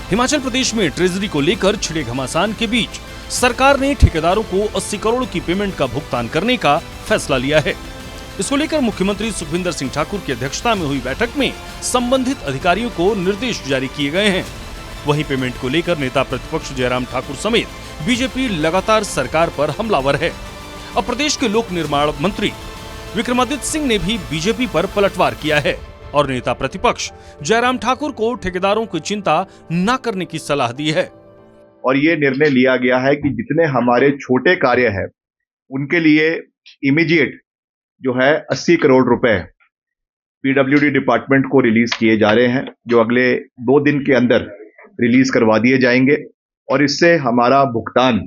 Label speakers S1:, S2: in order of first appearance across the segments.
S1: हिमाचल प्रदेश में ट्रेजरी को लेकर छिड़े घमासान के बीच सरकार ने ठेकेदारों को 80 करोड़ की पेमेंट का भुगतान करने का फैसला लिया है। इसको लेकर मुख्यमंत्री सुखविंदर सिंह ठाकुर की अध्यक्षता में हुई बैठक में संबंधित अधिकारियों को निर्देश जारी किए गए हैं। वहीं पेमेंट को लेकर नेता प्रतिपक्ष जयराम ठाकुर समेत बीजेपी लगातार सरकार पर हमलावर है। अब प्रदेश के लोक निर्माण मंत्री विक्रमादित्य सिंह ने भी बीजेपी पर पलटवार किया है और नेता प्रतिपक्ष जयराम ठाकुर को ठेकेदारों की चिंता न करने की सलाह दी है।
S2: और ये निर्णय लिया गया है कि जितने हमारे छोटे कार्य है उनके लिए इमीडिएट जो है 80 करोड़ रुपए पीडब्ल्यूडी डिपार्टमेंट को रिलीज किए जा रहे हैं, जो अगले 2 दिन के अंदर रिलीज करवा दिए जाएंगे। और इससे हमारा भुगतान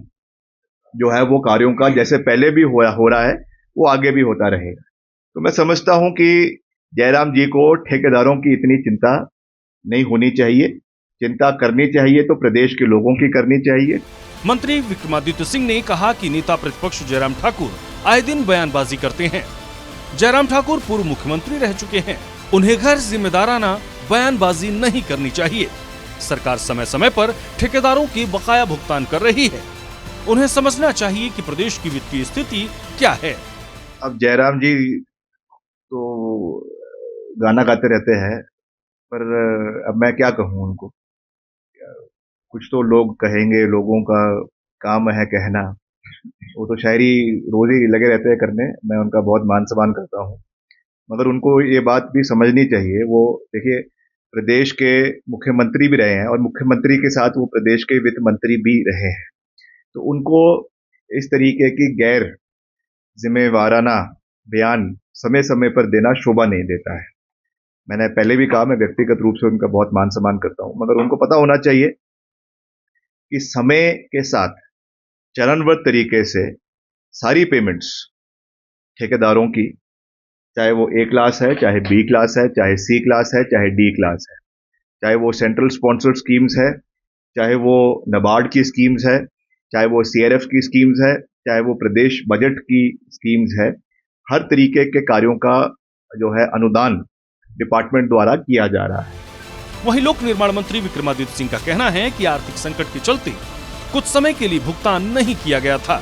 S2: जो है वो कार्यों का जैसे पहले भी हो रहा है वो आगे भी होता रहेगा। तो मैं समझता हूं कि जयराम जी को ठेकेदारों की इतनी चिंता नहीं होनी चाहिए। चिंता करनी चाहिए तो प्रदेश के लोगों की करनी चाहिए।
S1: मंत्री विक्रमादित्य सिंह ने कहा कि नेता प्रतिपक्ष जयराम ठाकुर आए दिन बयानबाजी करते हैं। जयराम ठाकुर पूर्व मुख्यमंत्री रह चुके हैं, उन्हें गैर जिम्मेदाराना बयानबाजी नहीं करनी चाहिए। सरकार समय समय पर ठेकेदारों की बकाया भुगतान कर रही है, उन्हें समझना चाहिए कि प्रदेश की वित्तीय स्थिति क्या है।
S2: अब जयराम जी तो गाना गाते रहते हैं, पर अब मैं क्या कहूँ उनको। कुछ तो लोग कहेंगे, लोगों का काम है कहना। वो तो शायरी रोज ही लगे रहते हैं करने, मैं उनका बहुत मान सम्मान करता हूँ, मगर उनको ये बात भी समझनी चाहिए। वो देखिए प्रदेश के मुख्यमंत्री भी रहे हैं और मुख्यमंत्री के साथ वो प्रदेश के वित्त मंत्री भी रहे हैं, तो उनको इस तरीके की गैर जिम्मेवाराना बयान समय समय पर देना शोभा नहीं देता है। मैंने पहले भी कहा, मैं व्यक्तिगत रूप से उनका बहुत मान सम्मान करता हूं, मगर उनको पता होना चाहिए कि समय के साथ चरणबद्ध तरीके से सारी पेमेंट्स ठेकेदारों की, चाहे वो A क्लास है, चाहे B क्लास है, चाहे C क्लास है, चाहे D क्लास है, चाहे वो सेंट्रल स्पॉन्सर्ड स्कीम्स है, चाहे वो नाबार्ड की स्कीम्स है, चाहे वो CRF की स्कीम्स है, चाहे वो प्रदेश बजट की स्कीम्स है, हर तरीके के कार्यों का जो है अनुदान डिपार्टमेंट द्वारा किया जा रहा है।
S1: वहीं लोक निर्माण मंत्री विक्रमादित्य सिंह का कहना है कि आर्थिक संकट के चलते कुछ समय के लिए भुगतान नहीं किया गया था,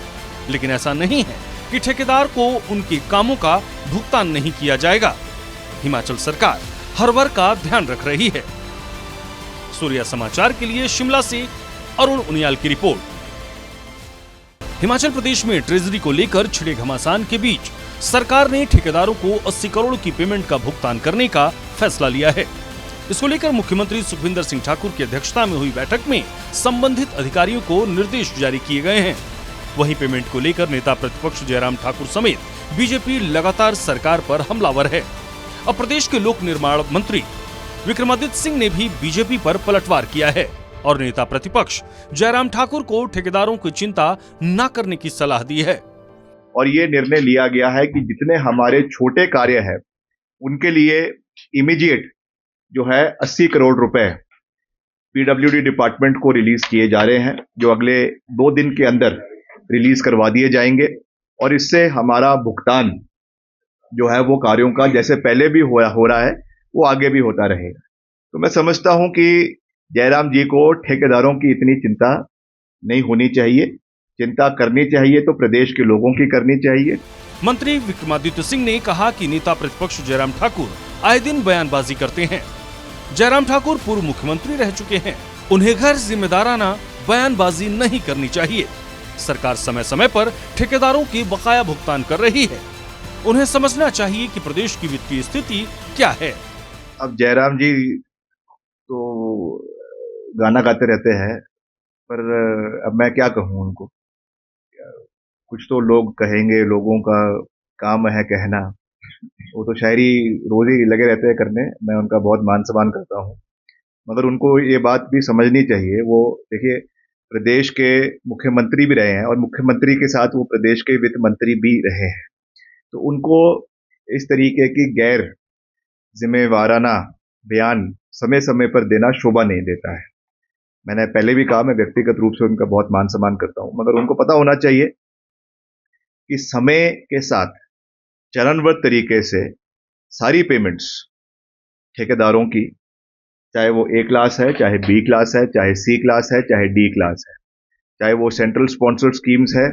S1: लेकिन ऐसा नहीं है कि ठेकेदार को उनके कामों का भुगतान नहीं किया जाएगा। हिमाचल सरकार हर वर्ग का ध्यान रख रही है। सूर्या समाचार के लिए शिमला से अरुण उनियाल की रिपोर्ट। हिमाचल प्रदेश में ट्रेजरी को लेकर छिड़े घमासान के बीच सरकार ने ठेकेदारों को 80 करोड़ की पेमेंट का भुगतान करने का फैसला लिया है। इसको लेकर मुख्यमंत्री सुखविंदर सिंह ठाकुर की अध्यक्षता में हुई बैठक में संबंधित अधिकारियों को निर्देश जारी किए गए हैं। वहीं पेमेंट को लेकर नेता प्रतिपक्ष जयराम ठाकुर समेत बीजेपी लगातार सरकार पर हमलावर है। अब प्रदेश के लोक निर्माण मंत्री विक्रमादित्य सिंह ने भी बीजेपी पर पलटवार किया है और नेता प्रतिपक्ष जयराम ठाकुर को ठेकेदारों की चिंता न करने की सलाह दी है।
S2: और ये निर्णय लिया गया है कि जितने हमारे छोटे कार्य है उनके लिए इमीडिएट जो है 80 करोड़ रुपए पीडब्ल्यूडी डिपार्टमेंट को रिलीज किए जा रहे हैं, जो अगले 2 दिन के अंदर रिलीज करवा दिए जाएंगे। और इससे हमारा भुगतान जो है वो कार्यों का जैसे पहले भी हो रहा है वो आगे भी होता रहेगा। तो मैं समझता हूं कि जयराम जी को ठेकेदारों की इतनी चिंता नहीं होनी चाहिए। चिंता करनी चाहिए तो प्रदेश के लोगों की करनी चाहिए।
S1: मंत्री विक्रमादित्य सिंह ने कहा कि नेता प्रतिपक्ष जयराम ठाकुर आए दिन बयानबाजी करते हैं। जयराम ठाकुर पूर्व मुख्यमंत्री रह चुके हैं, उन्हें गैर जिम्मेदाराना बयानबाजी नहीं करनी चाहिए। सरकार समय समय पर ठेकेदारों की बकाया भुगतान कर रही है, उन्हें समझना चाहिए कि प्रदेश की वित्तीय स्थिति क्या है।
S2: अब जयराम जी तो गाना गाते रहते हैं, पर अब मैं क्या कहूँ उनको। कुछ तो लोग कहेंगे, लोगों का काम है कहना। वो तो शायरी रोज ही लगे रहते हैं करने, मैं उनका बहुत मान सम्मान करता हूँ, मगर उनको ये बात भी समझनी चाहिए। वो देखिए प्रदेश के मुख्यमंत्री भी रहे हैं और मुख्यमंत्री के साथ वो प्रदेश के वित्त मंत्री भी रहे हैं, तो उनको इस तरीके की गैर जिम्मेवाराना बयान समय समय पर देना शोभा नहीं देता है। मैंने पहले भी कहा, मैं व्यक्तिगत रूप से उनका बहुत मान सम्मान करता हूं, मगर उनको पता होना चाहिए कि समय के साथ चरणबद्ध तरीके से सारी पेमेंट्स ठेकेदारों की, चाहे वो ए क्लास है, चाहे बी क्लास है, चाहे सी क्लास है, चाहे डी क्लास है, चाहे वो सेंट्रल स्पॉन्सर्ड स्कीम्स है,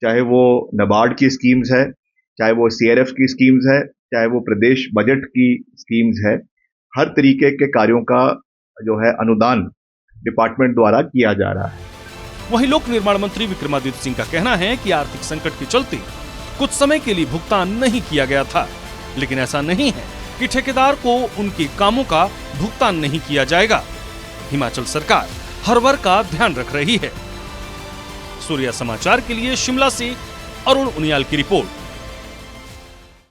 S2: चाहे वो नाबार्ड की स्कीम्स है, चाहे वो सीआरएफ की स्कीम्स है, चाहे वो प्रदेश बजट की स्कीम्स है, हर तरीके के कार्यों का जो है अनुदान डिपार्टमेंट द्वारा किया जा रहा है।
S1: वहीं लोक निर्माण मंत्री विक्रमादित्य सिंह का कहना है कि आर्थिक संकट के चलते कुछ समय के लिए भुगतान नहीं किया गया था, लेकिन ऐसा नहीं है कि ठेकेदार को उनके कामों का भुगतान नहीं किया जाएगा। हिमाचल सरकार हर वर्ग का ध्यान रख रही है। सूर्या समाचार के लिए शिमला से अरुण उनियाल की रिपोर्ट।